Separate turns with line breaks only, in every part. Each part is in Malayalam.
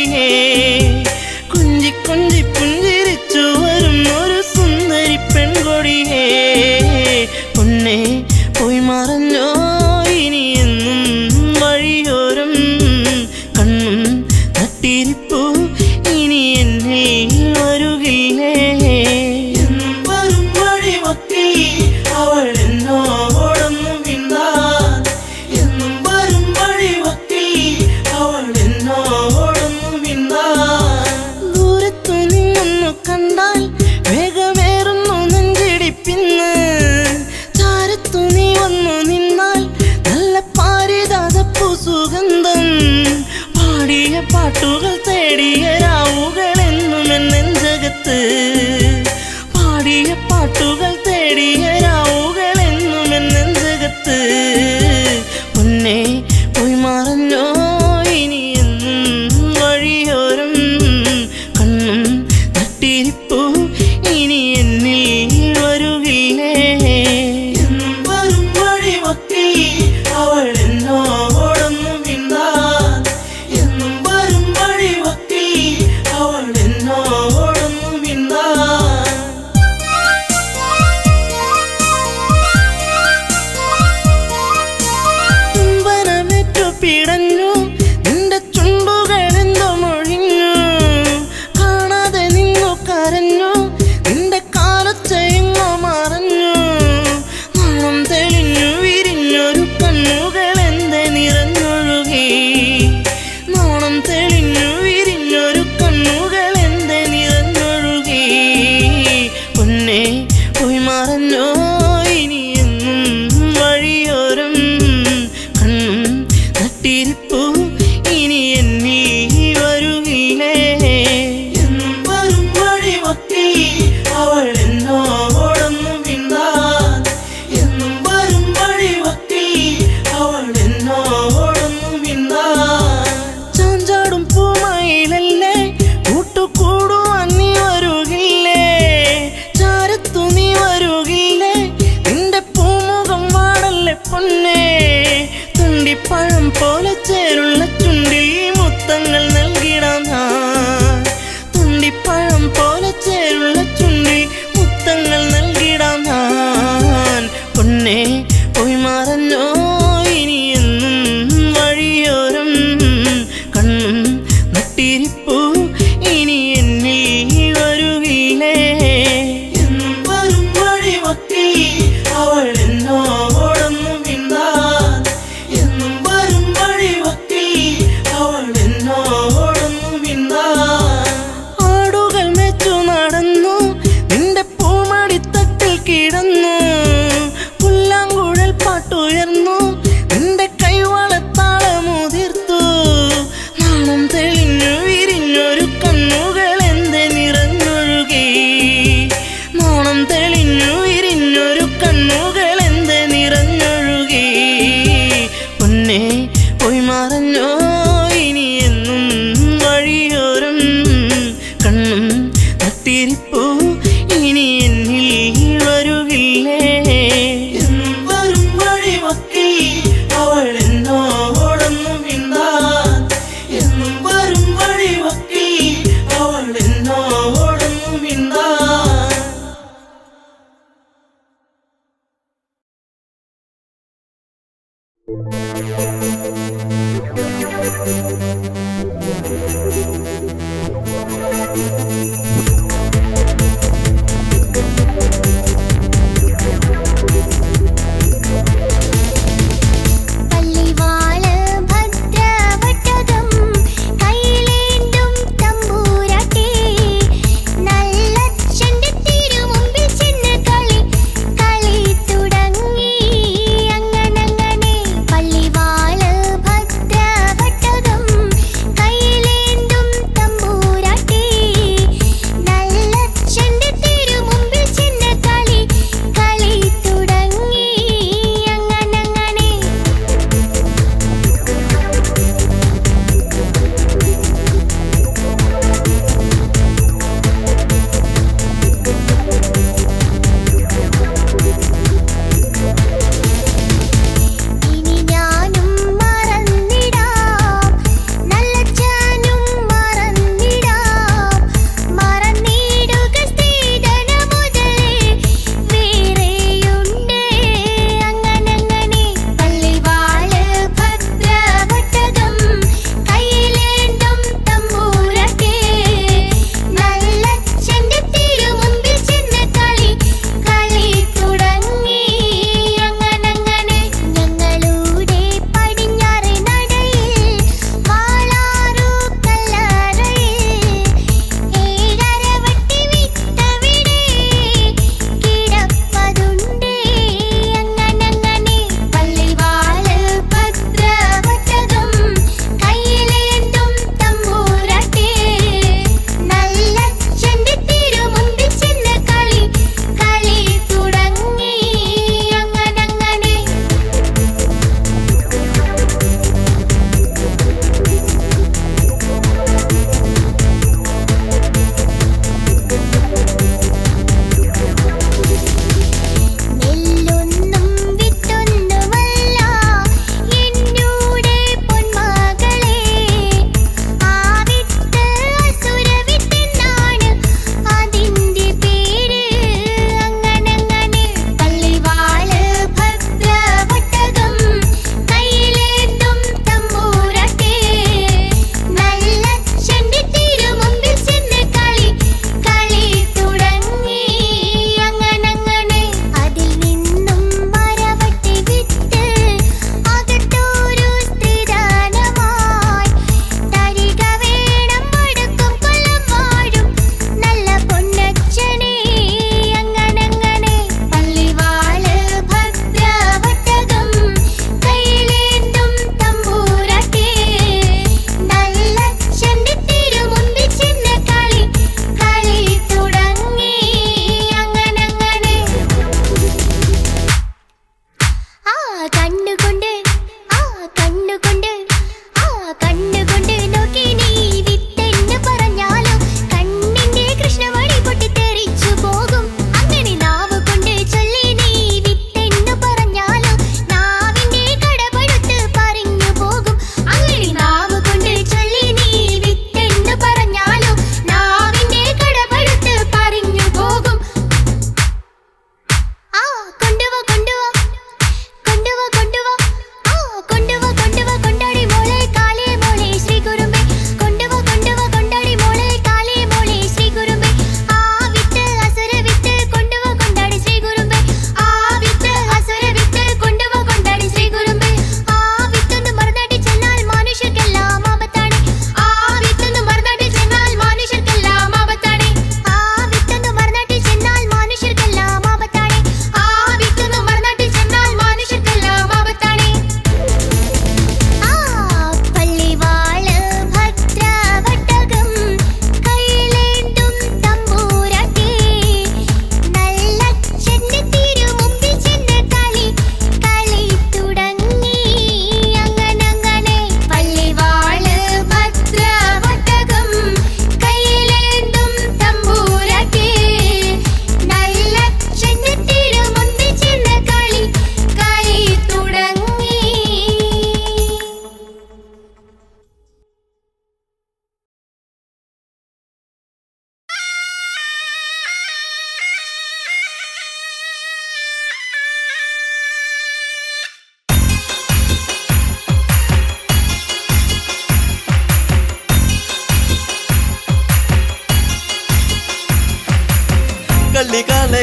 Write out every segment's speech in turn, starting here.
കൊടിയേ കുഞ്ചി കൊഞ്ചി പുഞ്ചിരിച്ചു വരും ഒരു സുന്ദരി പെൺകൊടിയേ പൊന്നേ പോയി മറഞ്ഞോ ഇനി എന്നും വഴിയോരം കണ്ണും തട്ടിരിപ്പു ഇനി എന്നെ വരുകില്ലേ എന്നും വരും വഴിവക്കിൽ അവൾ എന്നോടൊന്നും മിണ്ടാൻ എന്നും വരും വഴിവക്കിൽ അവൾ എന്നോടൊന്നും മിണ്ടാൻ ദൂരത്തു നിന്നൊന്നു കണ്ടാൽ വേഗമേറുന്നു നെഞ്ചിടിപ്പിന്ന് ചാരത്തു നീ വന്നു നിന്നാൽ നല്ല പാരിജാതപ്പൂ സുഗന്ധം പാടിയ പാട്ടുകൾ തേടിയ രാവുകൾ എന്നും എന്നെഞ്ചകത്ത് പാടിയ പാട്ടുകൾ തേടിയ രാവുകൾ എന്നും എന്നെഞ്ചകത്ത് പൊന്നേ പോയി മറഞ്ഞോ ഇനി എന്നും വഴിയോരം കണ്ണും തട്ടിരിപ്പു ഇനി എന്നിൽ വരുകില്ലേ എന്നും വരും വഴിവക്കിൽ അവൾ എന്നോടൊന്നും മിണ്ടാൻ എന്നും വരും വഴിവക്കിൽ അവൾ എന്നോടൊന്നും മിണ്ടാൻ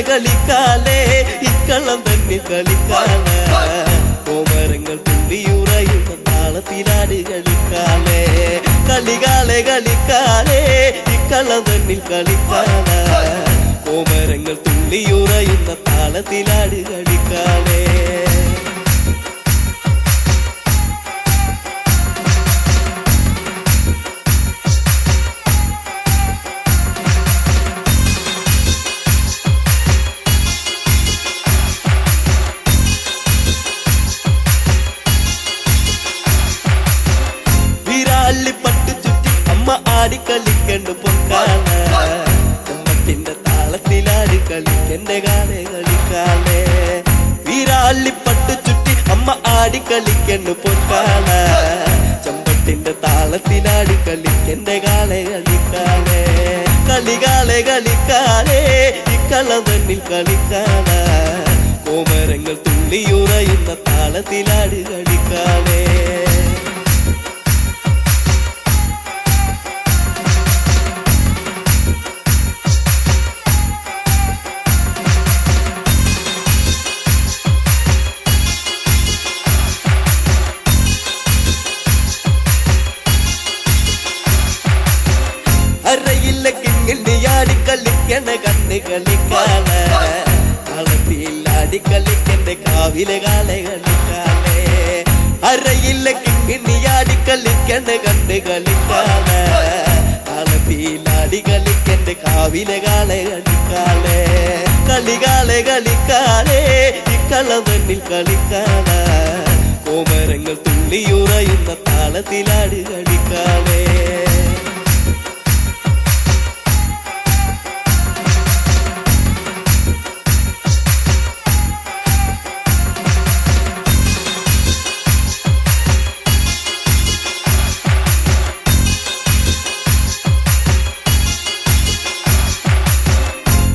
കളിക്കാലേ ഇക്കളം തന്നെ കളിക്കാലേ കോമരങ്ങൾ തുള്ളിയുറയുന്ന താളത്തിലാട് കളിക്കാലേ കളിക്കാലേ ഇക്കളം തന്നെ കളിക്കാലേ കോമരങ്ങൾ തുള്ളിയുറയുന്ന താളത്തിലാട് കളിക്കാലേ പട്ടു ചുറ്റി അമ്മ ആടിക്കളിക്കണ്ട് പൊക്കാല ചമ്മത്തിന്റെ താളത്തിലാടി കളിക്കന്റെ കാലേ കളിക്കാലേ വീരാളി പട്ടു ചുറ്റി അമ്മ ആടിക്കളിക്കണ്ട് പൊക്കാല ചമ്പത്തിന്റെ താളത്തിലാടി കളിക്കന്റെ കാലേ കളിക്കാലേ കളിക്കാലേ ഇക്കളം തന്നിൽ കളിക്കാലേ കോമരങ്ങൾ തുള്ളിയുറയുന്ന താളത്തിലാടി കളിക്കാലേ അറയില്ല കിങ്ങിണിയാടി കളിക്കണ കണ്ണ് കളിക്കാലേ കളത്തിലാടി കളിക്കണ്ട കാവിലെ കാലേ കളിക്കാലേ അറയില്ല കിങ്ങിണിയാടി കളിക്കണ കണ്ണ് കളിക്കാലേ കളത്തിലാടി കളിക്കണ്ട കാവിലെ കാലേ കളിക്കാലേ കളിക്കാലേ ഇക്കളം തന്നിൽ കളിക്കാലേ കോമരങ്ങൾ തുള്ളിയുറയുന്ന താളത്തിലാട് കളിക്കാലേ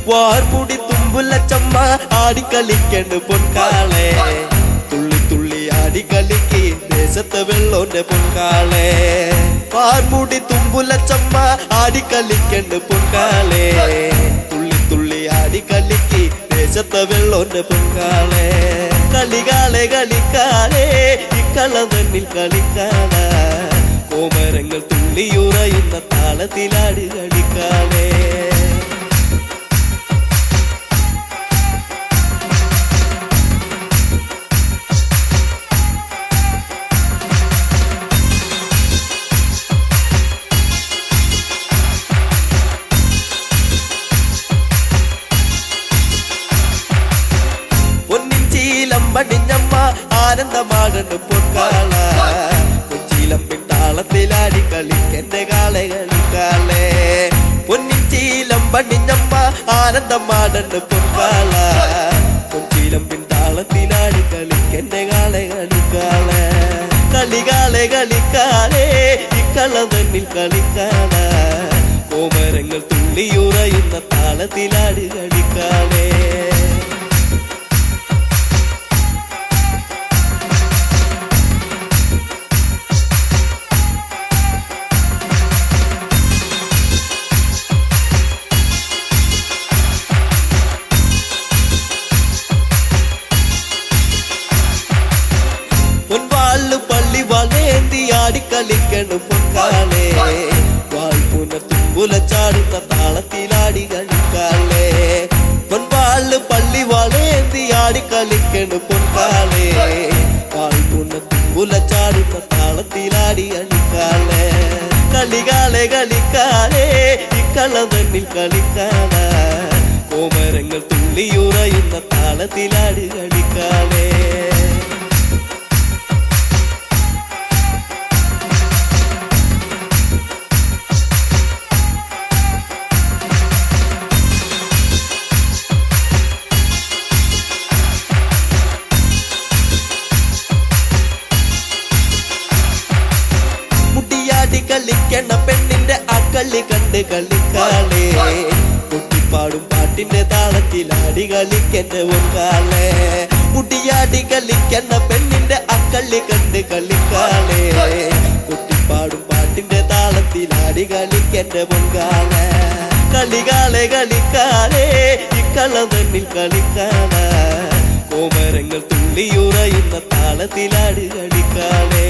വാർമുടി തുമ്പുല ചമ്മ ആടിക്കളിക്കണ്ട് പൊൻകാളെ തുള്ളി തുള്ളി ആടിക്കളിക്ക് ദേശത്തെ വെള്ളോന്റെ പൊൻകാളെ വാർമുടി തുമ്പുല ചമ്മ ആടിക്കളിക്കണ്ട് പൊൻകാളെ തുള്ളി തുള്ളി ആടിക്കളിക്ക് ദേശത്തെ വെള്ളോന്റെ പൊൻകാളെ കളിക്കാലേ ഇക്കളം തന്നിൽ കളിക്കാലേ കോമരങ്ങൾ തുള്ളിയുറയുന്ന താളത്തിലാട് കളിക്കാലേ പടിഞ്ഞമ്മ ആനന്ദമാകണ്ട് പൊൻകാല കൊച്ചിയിലമ്പിൻ താളത്തിലാടി കളിക്കന്റെ കാലേ കളിക്കാലേ പൊന്നിച്ചീലം പടിഞ്ഞമ്മ ആനന്ദമാകണ്ട് പൊൻകാല കൊച്ചിയിലമ്പിൻ താളത്തിലാടി കളിക്കന്റെ കാലേ കളിക്കാലേ കളിക്കാലേ ഇക്കളം തന്നിൽ കളിക്കാലേ കോമരങ്ങൾ തുള്ളിയുറയുന്ന താളത്തിലാടി കളിക്കാലേ പൊൻവാള് പള്ളി വളേന്തി ആടിക്കളിക്കണ് പൊൻകാലേ വായ്പുന തുമ്പുല ചാടുന്ന താളത്തിലാടി കളിക്കാലേ പൊൻവാള് പള്ളി വളേന്തി ആടിക്കളിക്കണ് പൊൻകാലേ വായ്പുന തുമ്പുല ചാടുന്ന താളത്തിലാടി കളിക്കാലേ കളിക്കാലേ ഇക്കളം തന്നിൽ കളിക്കാലേ കോമരങ്ങൾ തുള്ളിയുറയുന്ന താളത്തിലാടി കളിക്കാലേ കളിക്കണ പെണ്ണിന്റെ അക്കളി കണ്ട് കളിക്കാലേ കുട്ടിപ്പാടും പാട്ടിന്റെ താളത്തിലാടി കളിക്കണ്ട പൊൻകാലേ മുടിയാടി കളിക്കണ പെണ്ണിന്റെ അക്കളി കണ്ട് കളിക്കാലേ കുട്ടിപ്പാടും പാട്ടിന്റെ താളത്തിലാടി കളിക്കണ്ട പൊൻകാലേ കളികാളെ കളിക്കാളെ ഇക്കളം തന്നിൽ കളിക്കാള കോമരങ്ങൾ തുള്ളിയുറയുന്ന താളത്തിലാട് കളിക്കാളെ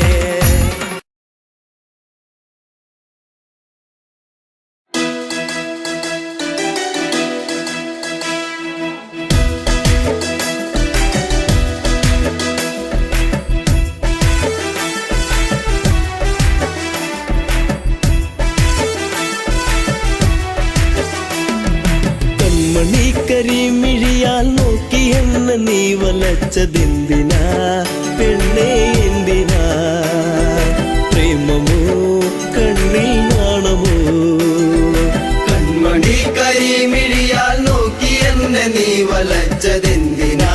കരിമിഴിയാൽ നോക്കി എന്നെ നീ വലച്ചതെന്തിനാ പെണ്ണേ എന്തിനാ പ്രേമമോ കണ്ണിൽ നാണമോ
കൺമണി കരിമിഴിയാൽ നോക്കി എന്നെ നീ വലച്ചതെന്തിനാ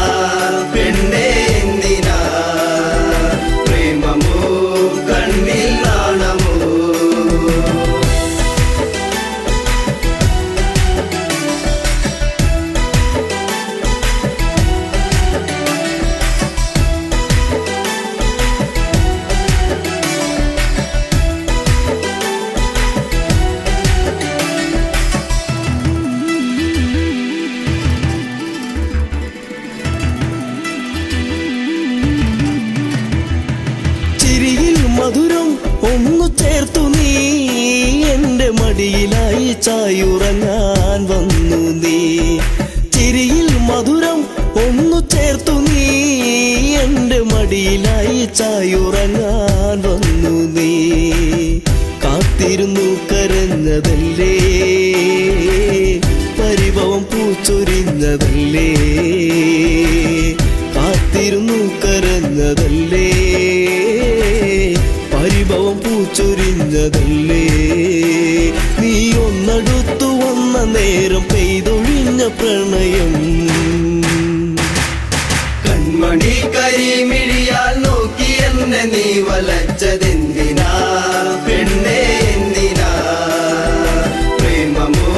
പെണ്ണേ എന്തിനാ പ്രേമമോ കണ്ണിൽ നാണമോ
മധുരം ഒന്നു ചേർത്തു നീ എന്റെ മടിയിലായി ചായുറങ്ങാൻ വന്നു നീ ചിരിയിൽ മധുരം ഒന്നു ചേർത്തു നീ എന്റെ മടിയിലായി ചായുറങ്ങാൻ വന്നു നീ കാത്തിരുന്നു കരഞ്ഞതല്ലേ പരിഭവം പൂച്ചൊരിഞ്ഞതല്ലേ കാത്തിരുന്നു കരഞ്ഞതല്ലേ പരിഭവം പൂച്ചൊരിഞ്ഞതല്ലേ നീ ഒന്നടുത്തു വന്ന നേരം പെയ്തൊഴിഞ്ഞ പ്രണയം
കൺമണി കരിമിഴിയാൽ നോക്കി എന്നെ നീ വലച്ചതെന്തിനാ പെണ്ണേ എന്തിനാ പ്രേമമോ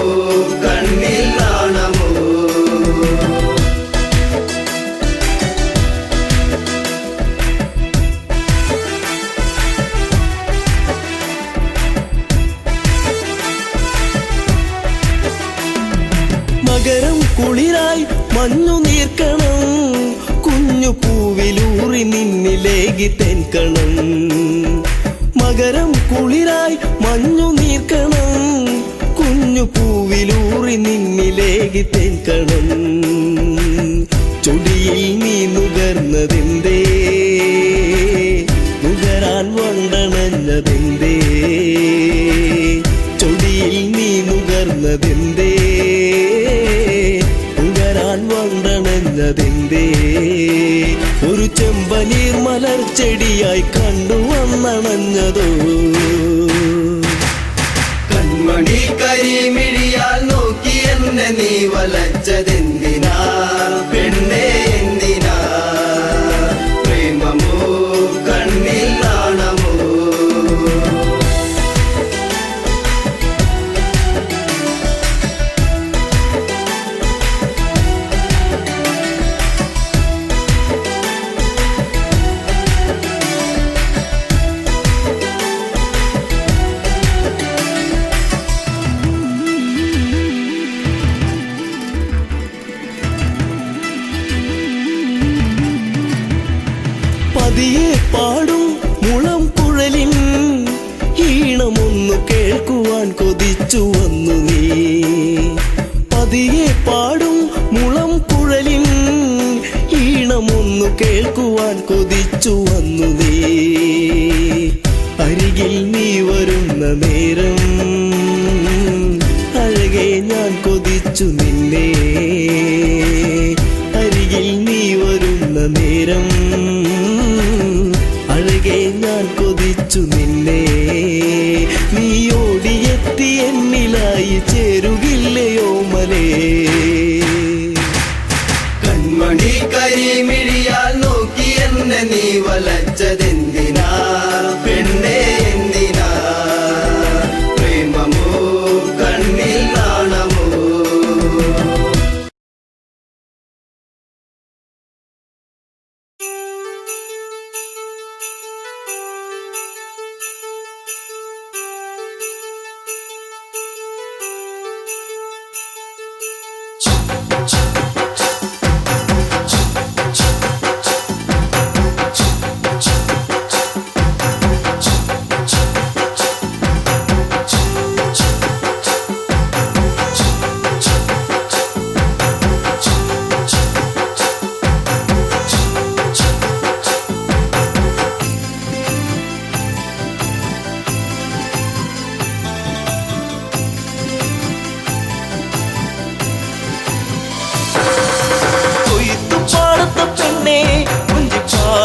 കണ്ണിൽ നാണമോ
മകരം കുളിരായി മഞ്ഞു നീർക്കണം കുഞ്ഞു പൂവിലൂറി നിന്നിലേകി തെൻകണം മകരം കുളിരായി മഞ്ഞു നീർക്കണം കുഞ്ഞു പൂവിലൂറി നിന്നിലേകി തെൻകണം ചൊടിയിൽ നീ നുകർന്നതെന്തേ നുകരാൻ വണ്ടണഞ്ഞതെന്തേ ചൊടിയിൽ നീ നുകർന്നതെന്തേ നുകരാൻ വണ്ടണഞ്ഞതെന്തേ ഒരു ചെമ്പനീർ മലർച്ചെടിയായി കണ്ടുവന്നണഞ്ഞതോ
കൺമണി കരിമിഴിയാൽ നോക്കി എന്നെ നീ വലച്ചതെന്തിനാ പെണ്ണേ എന്തിനാ പ്രേമമോ കണ്ണിൽ നാണമോ
പതിയെ പാടും മുളം കുഴലിൻ ഈണമൊന്നു കേൾക്കുവാൻ കൊതിച്ചു വന്നു നീ പതിയെ പാടും മുളം കുഴലിൻ ഈണമൊന്നു കേൾക്കുവാൻ കൊതിച്ചു വന്നു നീ അരികിൽ നീ വരുന്ന നേരം അഴകെ ഞാൻ കൊതിച്ചു നിന്നെ അരികിൽ നീ വരുന്ന നേരം അഴകെ ഞാൻ കൊതിച്ചു നിന്നെ നീ ഓടിയെത്തി എന്നിലായി ചേരുകില്ലയോ മലേ
കൺമണി കരിമിഴിയാൽ നോക്കി എന്നെ നീ വലച്ചതെന്തിനാ പെണ്ണേ എന്തിനാ പ്രേമമോ കണ്ണിൽ നാണമോ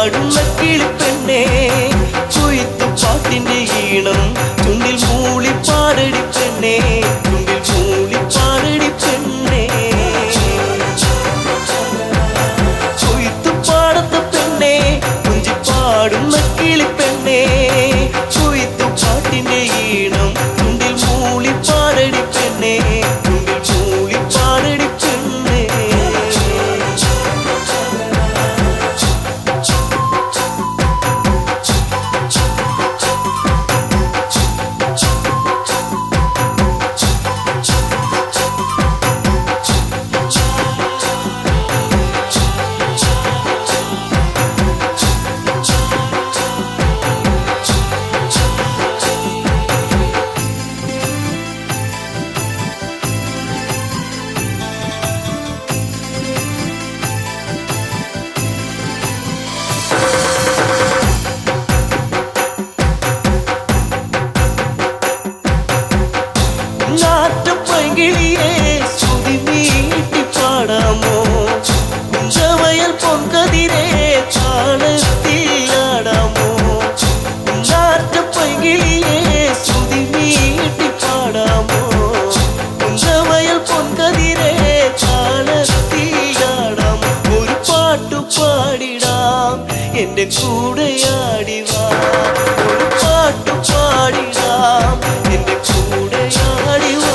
പാടുന്ന കിളിപ്പെണ്ണേ കൊയ്ത്തു പാട്ടിന്റെ ഈണം ചുണ്ടിൽ മൂളി പാടടി പെണ്ണേ ചുണ്ടിൽ മൂളി പാടടി പെണ്ണേ കൊയ്ത്തു പാടത്ത പെണ്ണേ കുഞ്ചി പാടുന്ന കിളിപ്പെണ്ണേ കൊയ്ത്തു പാട്ടിന്റെ ഈണം ചുണ്ടിൽ മൂളി പാടടി പെണ്ണേ ചുണ്ടിൽ മൂളി പാടടി പെണ്ണേ നാട്ടുപൈങ്കിളിയെ ശ്രുതി നീട്ടി പാടാമോ കുഞ്ചവയൽ പൊൻകതിരെ താളത്തിലാടാമോ നാട്ടുപൈങ്കിളിയെ ശ്രുതി നീട്ടി പാടാമോ കുഞ്ചവയൽ പൊൻകതിരെ താളത്തിലാടാമോ ഒരു പാട്ടു പാടിടാം എന്റെ കൂടെയാടിവാ ഒരു പാട്ടു പാടിടാം എന്റെ കൂടെയാടിവാ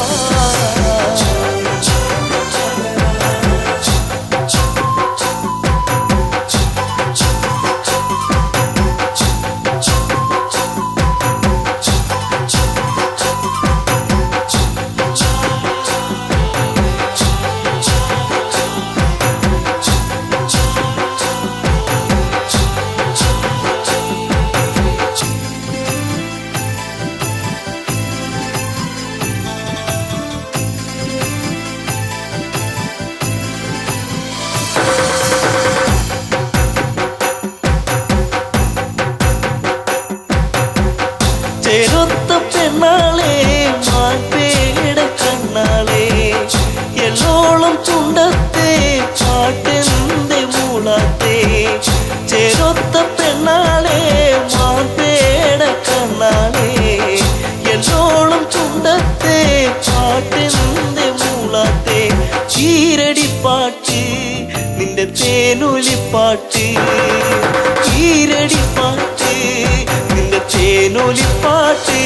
ചേരൊത്ത പെണ്ണാളെ മാൻപേട കണ്ണാളെ എല്ലോളം ചുണ്ടത്തെ പാട്ടെന്തെ മൂളാത്തെ ചേരൊത്ത പെണ്ണാളെ മാൻപേട കണ്ണാളെ എല്ലോളം ചുണ്ടത്തെ പാട്ടെന്തെ മൂളാത്തെ ചീരടിപ്പാട്ട് നിന്റെ തേനൊലിപ്പാട്ട് ചീരടിപ്പാട്ട് നിന്റെ തേനൊലിപ്പാട്ട്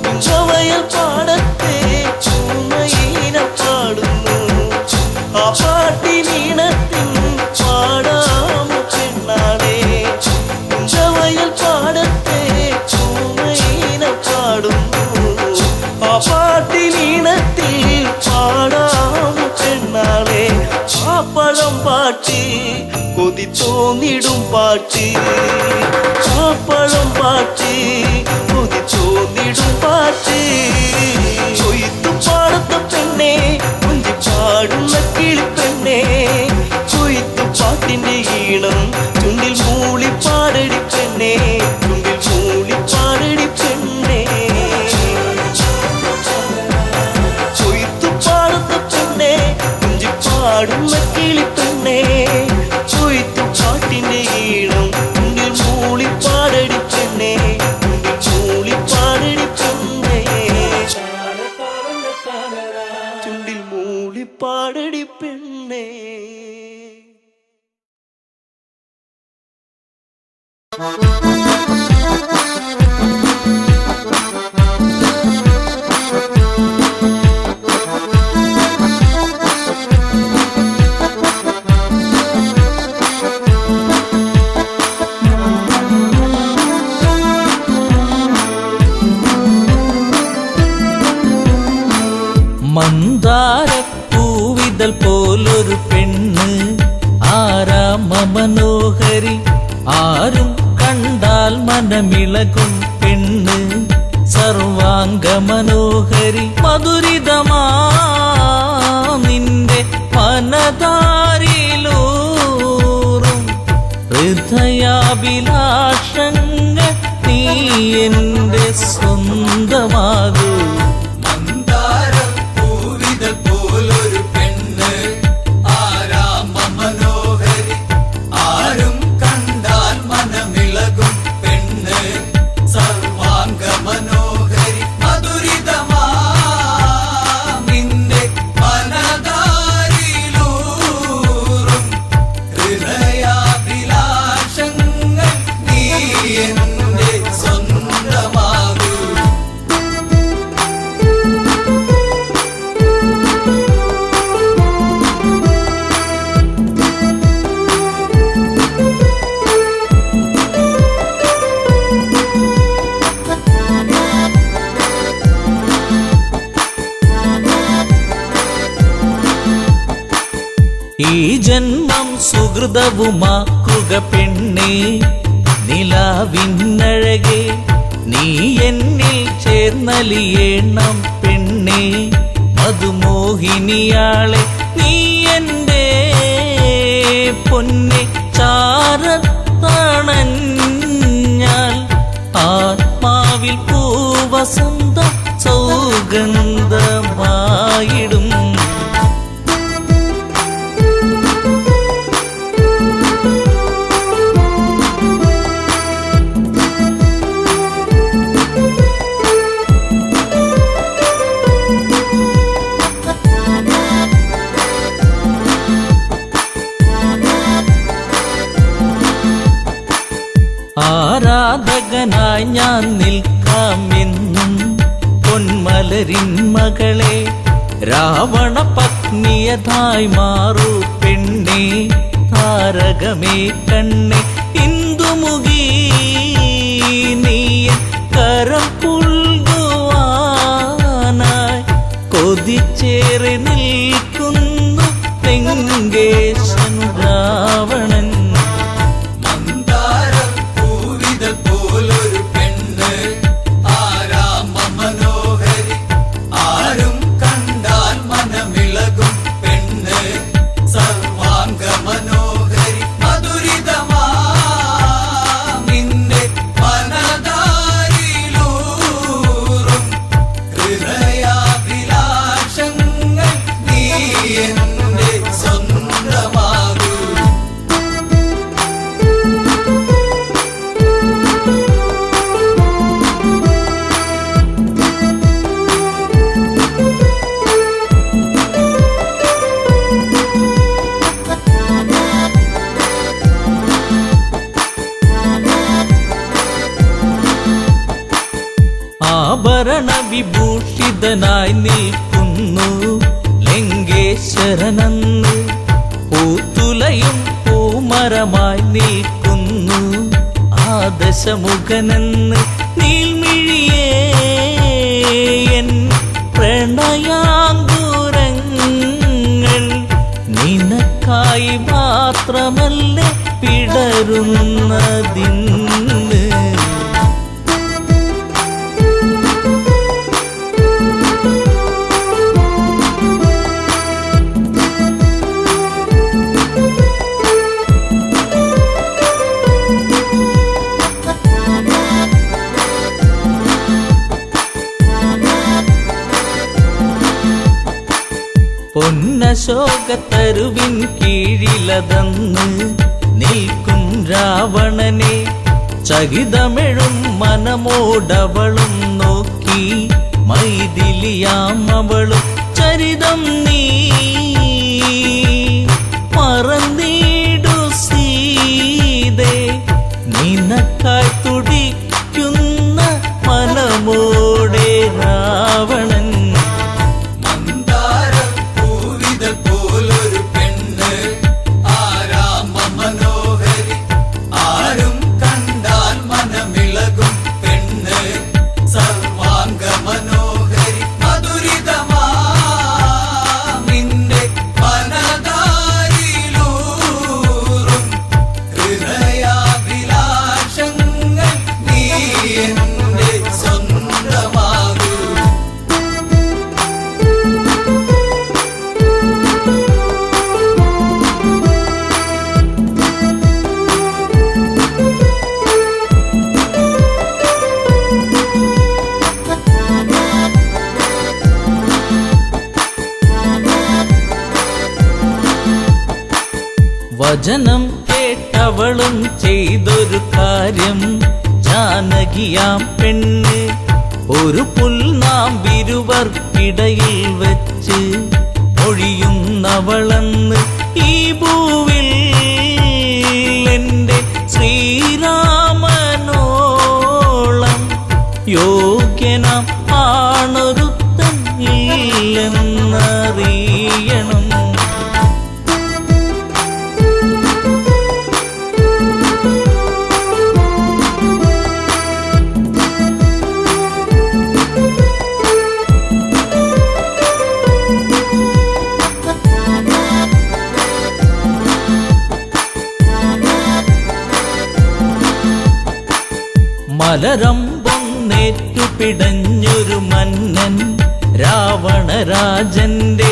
കുഞ്ചവയൽ പാടത്തെ ചൂമയിന പാടുന്നു ആ പാട്ടിനീണത്തിൻ പാടാമോ പെണ്ണാളെ കുഞ്ചവയൽ പാടത്തെ ചൂമയിന പാടുന്നു ആ പാട്ടിനീണത്തിൽ പാടാമോ പെണ്ണാളെ പാപ്പളം പാട്ട് കൊതി തോന്നിടും പാട്ട് പാപ്പളം പാട്ട് കൊതി തോന്നിടും പാട്ട് കൊയ്ത്തു പാടത്ത പെണ്ണേ കുഞ്ചി പാടുന്ന കിളിപ്പെണ്ണേ കൊയ്ത്തു പാട്ടിന്റെ ഈണം ചുണ്ടിൽ മൂളി പാടടി പെണ്ണേ ചുണ്ടിൽ മൂളി പാടടി പെണ്ണേ കൊയ്ത്തു പാടത്ത പെണ്ണേ കുഞ്ചി പാടുന്ന കിളിപ്പെണ്ണേ കൊയ്ത്തു പാട്ടിന്റെ ഈണം ചുണ്ടിൽ മൂളി പാടടി പെണ്ണേ ചുണ്ടിൽ മൂളി പാടടി പെണ്ണേ ചുണ്ടിൽ മൂളി പാടടി പെണ്ണേ
പൂവിതൾ പോലൊരു പെണ്ണ് ആരാമ മനോഹരി ആരും കണ്ടാൽ മനമിളകും പെണ്ണ് സർവാംഗ മനോഹരി മധുരിതമാ നിന്റെ മനതാരിലൂറും ഹൃദയാഭിലാഷങ്ങൾ നീ എന്റെ സ്വന്തമാകൂ
പോലൊരു പെണ്ണ് ആരാമ മനോഹരി ആരും കണ്ടാൽ മനമിളകും പെണ്ണ് സർവാംഗ മനോഹരി മധുരിതമാ നിന്റെ മനതാരിലൂറും ഹൃദയാഭിലാഷങ്ങൾ നീ എന്റെ സ്വന്തമാകൂ
ഈ ജന്മം സുഹൃതവുമാക്കുക പെണ്ണേ നിലാവിന്നഴകെ നീ എന്നിൽ ചേർന്നലിയേണം പെണ്ണേ മധുമോഹിനിയാളെ നീ എൻ്റെ പൊന്നെ ചാരത്തണഞ്ഞാൽ ആത്മാവിൽ പൂവസന്ത സൗഗന്ധമായിടും ആരാധകനായി ഞാൻ നിൽക്കാമെന്നും പൊന്മലരിൻ മകളെ രാവണ പത്നിയതായി മാറൂ പെണ്ണേ താരകമേ കണ്ണേ ഇന്ദുമുഖി നീ കരം പുൽകുവാനായി കൊതിച്ചേറി നിൽക്കുന്നു തെങ്കേശൻ രാവണൻ
പോലൊരു പെണ്ണ് ആരാമ മനോഹരി ആരും കണ്ടാൽ മനമിളകും പെണ്ണ് സർവാംഗ മനോഹരി മധുരിതമാ നിന്റെ മനതാരിലൂറും ഹൃദയാഭിലാഷങ്ങൾ നീ എന്റെ സ്വന്തമാകൂ
ആഭരണ വിഭൂഷിതനായി നിൽക്കുന്നു ലങ്കേശ്വരനന്ന് പൂത്തുലയും പൂമരമായി നിൽക്കുന്നു ആദശമുഖനെന്ന് നീൽമിഴിയേ എൻ പ്രണയാങ്കുരങ്ങൾ നിനക്കായി മാത്രമല്ലേ പിടരുന്നതിന്ന് പൊന്നശോകത്തരുവിൻ കീഴിലതന്ന് നിൽക്കും രാവണനെ ചകിതമെഴും മനമോടവളും നോക്കി മൈഥിലിയാം അവളും ചരിതം നീ മറന്നിടു സീതേ നിനക്കായി തുടിക്കുന്ന മനമോടെ രാവണൻ
പോലൊരു പെണ്ണ് ആരാമ മനോഹരി ആരും കണ്ടാൽ മനമിളകും പെണ്ണ് സർവാംഗ മനോഹരി മധുരിതമാ നിന്റെ
വചനം കേട്ടവളും ചെയ്തൊരു കാര്യം, ജാനകിയാം പെണ്ണ് ഒരു പുൽനാമ്പിരുവർക്കിടയിൽ വെച്ച് ഒഴിയുന്നവളെന്ന് ഈ ഭൂവിൽ എൻ്റെ ശ്രീരാമനോളം യോഗ്യനാം ആണൊരുത്തൻ ഇല്ലെന്നറിയണം. മലരമ്പൊന്നേറ്റു പിടഞ്ഞൊരു മന്നൻ രാവണരാജന്റെ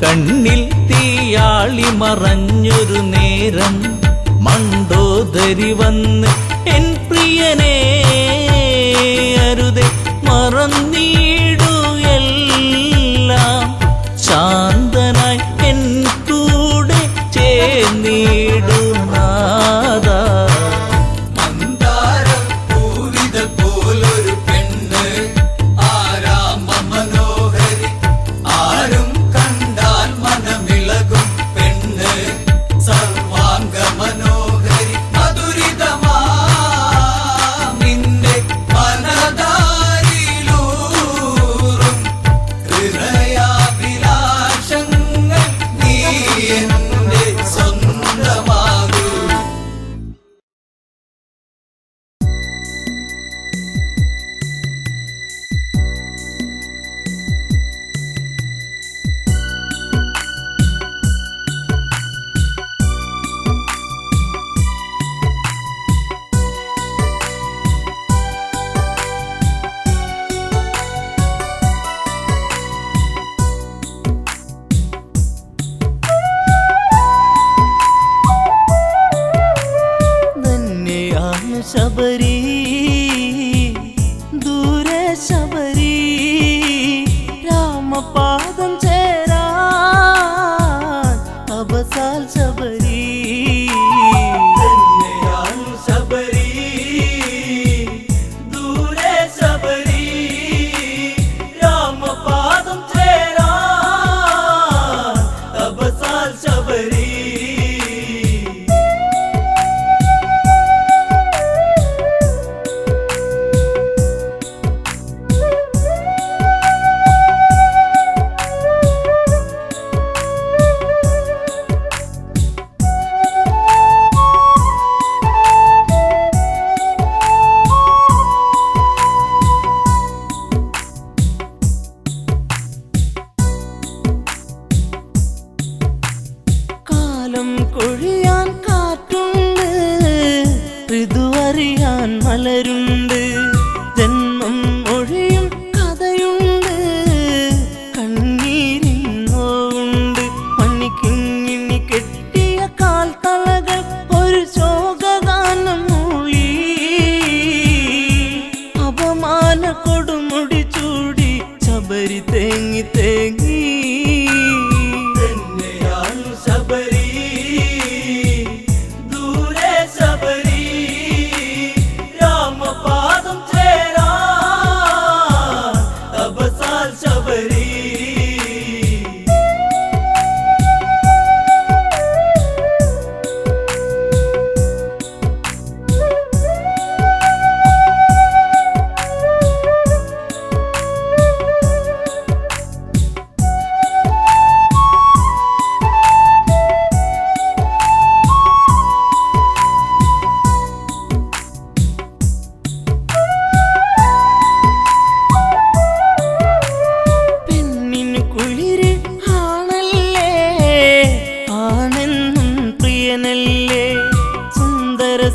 കണ്ണിൽ തീയാളി മറഞ്ഞൊരു നേരം, മണ്ടോദരി വന്ന് എൻ പ്രിയനെ അരുതെ മറന്നീടുയെല്ലാം, ശാന്തനായി എൻ കൂടെ ചേർന്നിടുന്നാഥ. ശബരി ദൂരെ ശബരി, രാമപാദം ചേരാൻ അബസാൽ ശബരി. ശബരി ദൂരെ ശബരി, രാമപാദം ചേരാൻ അബസാൽ ശബരി. കൊഴിയാൻ കാറ്റുണ്ട്, ഋതുവറിയാൻ മലരുണ്ട്, ജന്മം ഒഴിയും കഥയുണ്ട്, കണ്ണീരിൻ നോവുണ്ട്, മണിക്കിങ്ങിണി കെട്ടിയ കാൽത്തളകൾ ഒരു ശോകഗാനം മൂളി, അപമാന കൊടുമുടി ചൂടി ശബരി തേങ്ങി തേങ്ങി. ശബരി ദൂരെ ശബരി, രാമപാദം ചേരാൻ അബസാൽ ശബരി.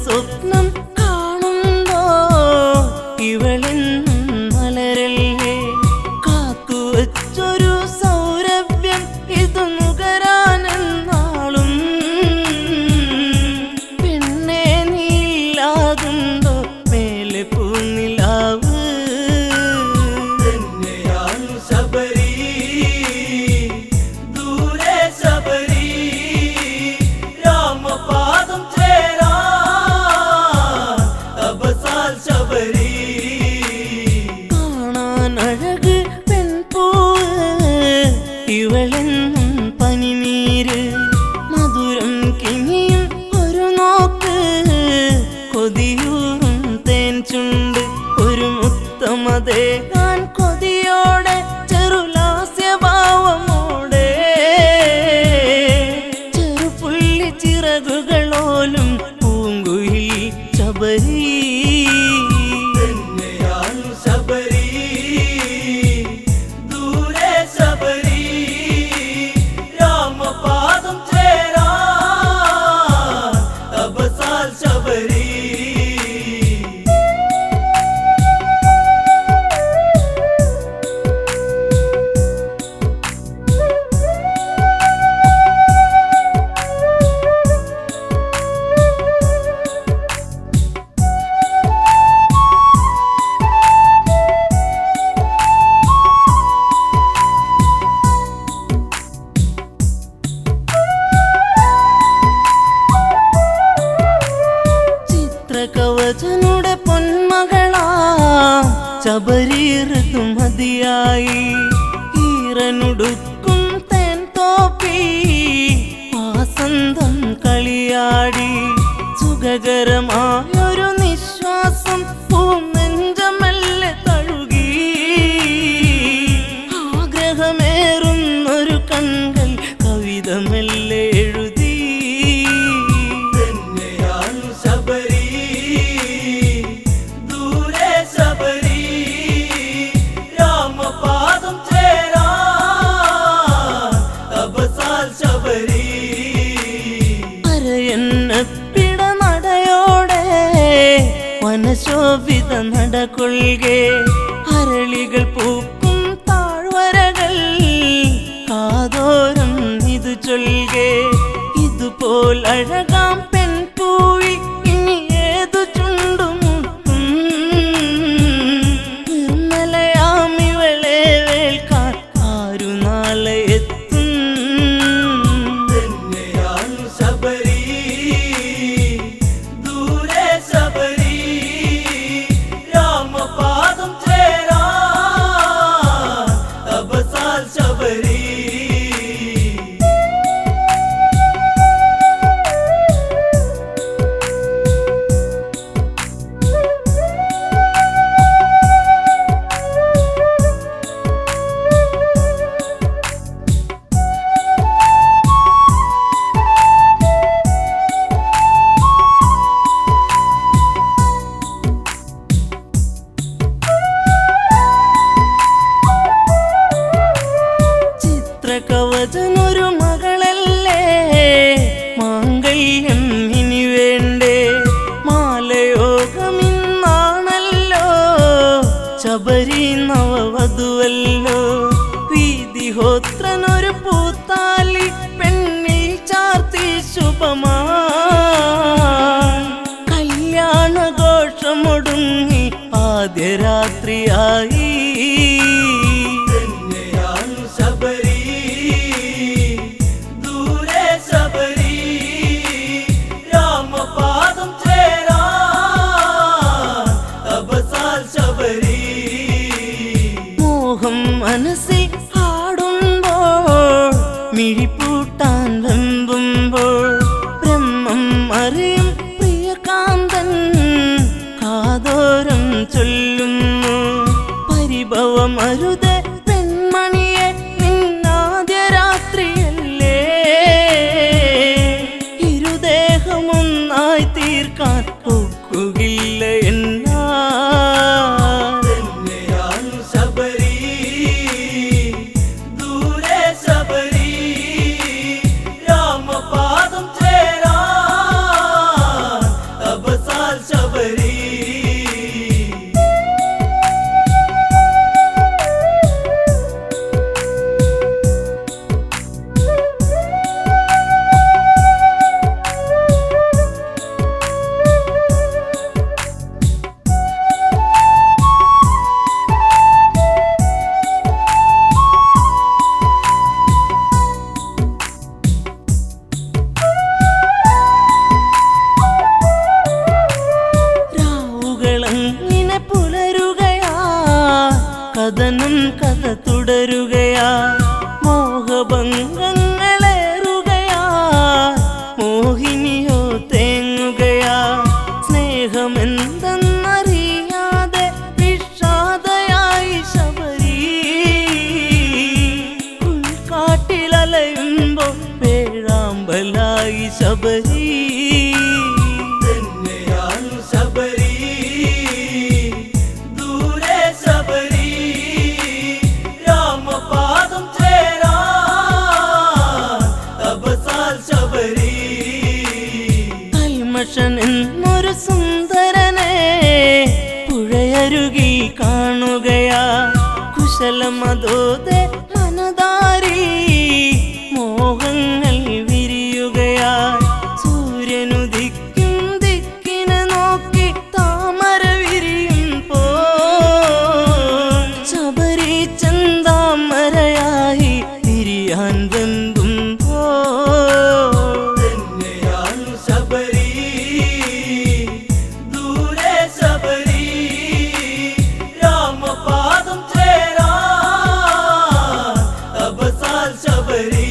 സ്വപ്നം കാണുമ്പോ ഇവളെന്നും മലരല്ലേ, കാത്തുവച്ചൊരു സൗരഭ്യം ഇത് നുകരാനെന്നാളും, പെണ്ണെ നീലാകുമ്പോ മേലെ പൂനിലാവ്. ശബരി ദൂരെ ശബരി, രാമ മുത്തേകാൻ കൊതിയോടെ ചെറുലാസ്യഭാവമോടെ ചെറുപുള്ളി ചിറകുകളോലും പൂങ്കുയിൽ ശബരി
തന്നെയാണു ശബരി ദൂരെ ശബരി രാമപാദം ചേരാ തപസാൽ ശബരി
ചിത്രകവചനുടെ പൊന്മകളാ ശബരി ഋതുമതിയായി ഈറനുടുക്കും തേൻ തോപ്പി വാസന്തം കളിയാടി സുഖകരമായൊരു നിശ്വാസം പൂനെഞ്ചമല്ലെ തഴുകി ആഗ്രഹമേറുന്നൊരു കണ്ണൽ കവിത മെല്ലെ എഴുതി
തന്നെയാണു ശബരി ദൂരെ ശബരി രാമപാദം ചേരാ തപസാൽ ശബരി
അരയന്നപ്പിട നടയോടെ വനശോഭിത നടകൊള്ളുകെ അരളികൾ പൂക്കും താഴ്വരകൾ കാതോരം ഇതു ചൊൽകെ ഇതുപോൽ അഴകാം പെൺപൂവി ഇനി ഏതു ചുണ്ടുമുട്ടും നിർമ്മലയാമിവളെ വേൽക്കാൻ ആരു നാളെ എത്തും
തന്നെയാണു ശബരി ദൂരെ ശബരി രാമപാദം ചേരാ തപസാൽ ശബരി
ചിത്രകവചനൊരു മകളല്ലേ മാംഗല്യം ഇനി വേണ്ടേ മാലയോഗമിന്നാണല്ലോ ശബരി നവവധുവല്ലോ വീതിഹോത്രനൊരു പൂത്താലി പെണ്ണിൽ ചാർത്തി ശുഭമാ കല്യാണഘോഷമൊടുങ്ങി ആദ്യ രാത്രിയായി
തന്നെയാണു ശബരി ദൂരെ ശബരി രാമപാദം ചേരാ തപസാൽ ശബരി
മോഹം മനസ്സിൽ ആടുമ്പോൾ മിഴിപ്പൂട്ടാൻ വെമ്പുമ്പോൾ ബ്രഹ്മം അറിയും പ്രിയകാന്തൻ കാതോരം ചൊല്ലുന്നു പരിഭവമരുത് പെൺമണിയെ നിന്നാദ്യ രാത്രിയല്ലേ ഇരുദേഹമൊന്നായി തീർക്കാൻ ഒക്കുകയില്ല എന്നാ
തന്നെയാണു ശബരി ദൂരെ ശബരി രാമപാദം ചേരാ തപസാൽ ശബരി
മനസ്സിലായി ശബരി.
തന്നെയാണ് ശബരി, ദൂരെ ശബരി, രാമപാദം ചേരാൻ തപസാൽ ശബരി.
കൽമഷൻ എന്നൊരു സുന്ദരനെ പുഴയരുകി കാണുകയാ. കുശലമതോതെ മനതാരി മോഹങ്ങൾ വിരിയുകയാ. സൂര്യനുദിക്കും ദിക്കിനെ നോക്കി താമര വിരിയുമ്പോൾ ശബരി ചന്താമരയായി തിരിയാൻ വെമ്പുമ്പോൾ
തന്നെയാണ് ശബരി, ദൂരെ ശബരി, രാമപാദം ചേരാൻ തപസാൽ ശബരി.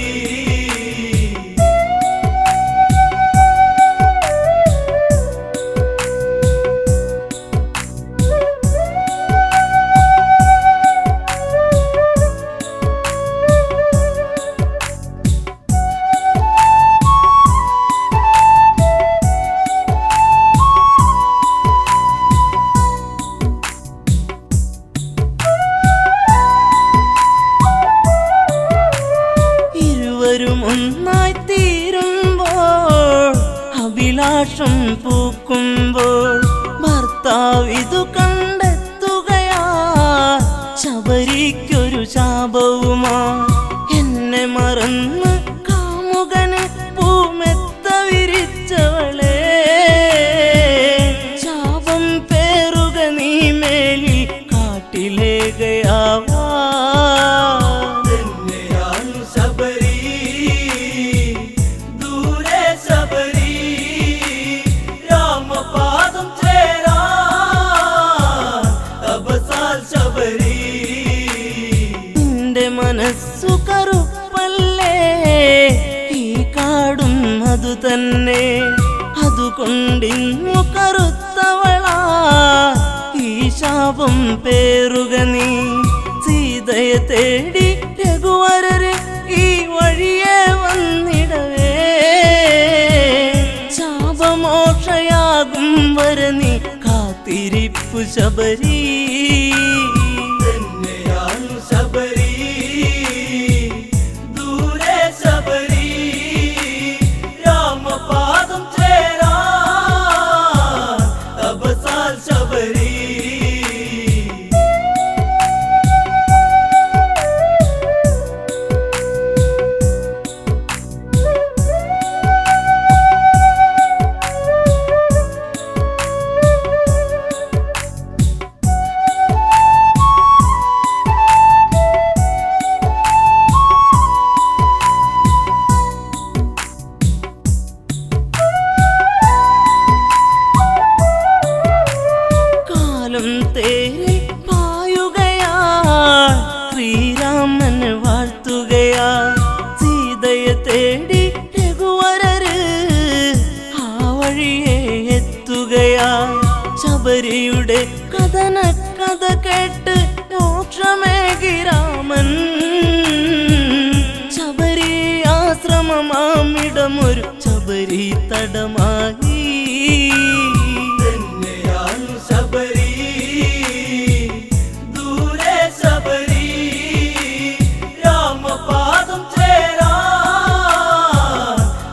ഇരുവരും ഒന്നായി തീരുമ്പോൾ അഭിലാഷം പൂക്കുമ്പോൾ ഭർത്താവിതു കണ്ടെത്തുകയാ. ശബരിക്കൊരു ശാപവുമാ. എന്നെ മറന്ന് കാമുകന് പൂമെത്ത വിരിച്ചവളെ, ശാപം പേറുക നീ മേലിൽ കാട്ടിലേകയാവാ.
തന്നെയാണ് ശബരി, ദൂരെ ശബരി, രാമപാദം ചേരാൻ തപസാൽ ശബരി.
നിന്റെ മനസ്സു കറുപ്പല്ലേ, ഈ കാടും അതു തന്നെ. അതുകൊണ്ടിന്നു കറുത്തവളാ ഈ ശാപം പേറുക നീ. സീതയെ തേടി രഘുവരര് ഈ വഴിയെ വന്നിടവേ, ശാപമോക്ഷയാകും വരെ നീ കാത്തിരിപ്പു ശബരി.
തന്നെയാണ് ശബരി, ദൂരെ ശബരി, രാമപാദം ചേരാൻ തപസാൽ ശബരി.
കാലം തേരി പായുകയാ, ശ്രീരാമന് വാഴ്ത്തുകയാ. സീതയെ തേടി രഘുവരര് ആ വഴിയെ എത്തുകയാ. ശബരിയുടെ കഥന കഥ കേട്ട് മോക്ഷമേകി രാമൻ. ശബരി ആശ്രമമാമിടമൊരു ശബരി തടമായി.
തന്നെയാണ് ശബരി, ദൂരെ ശബരി, രാമപാദം ചേരാൻ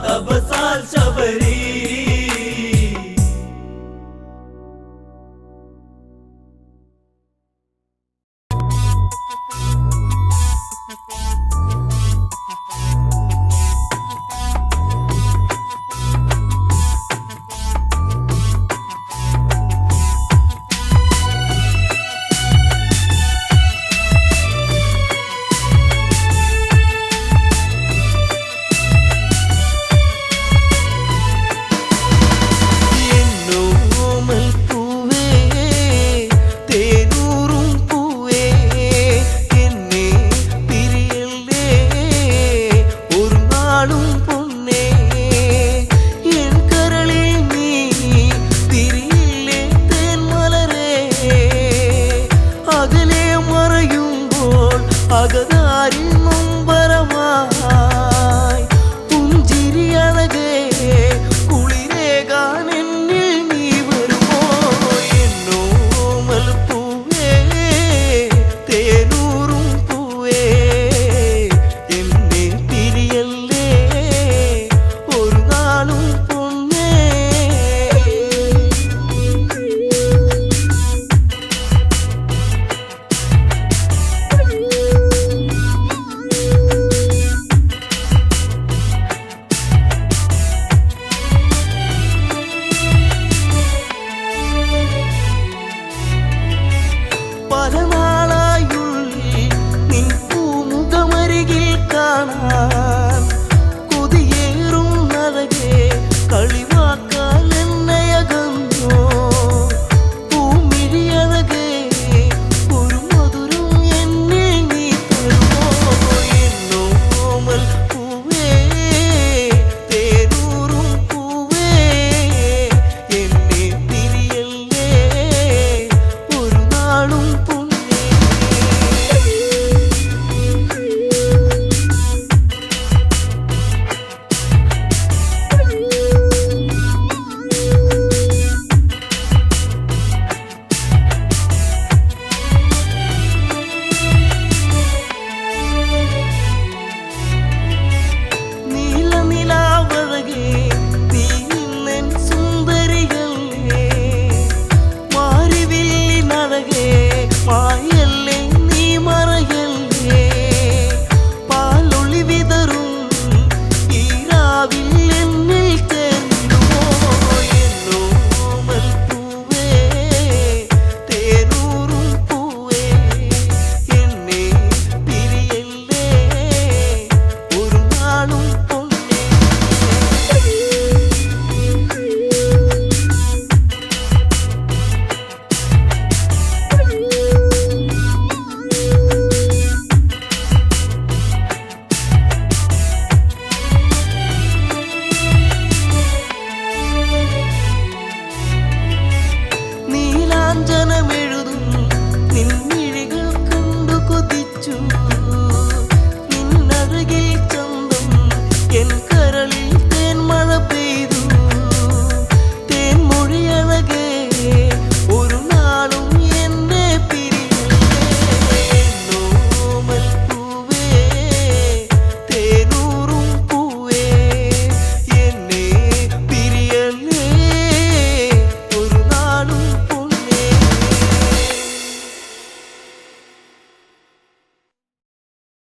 തപസാൽ ശബരി.
പൂക്കും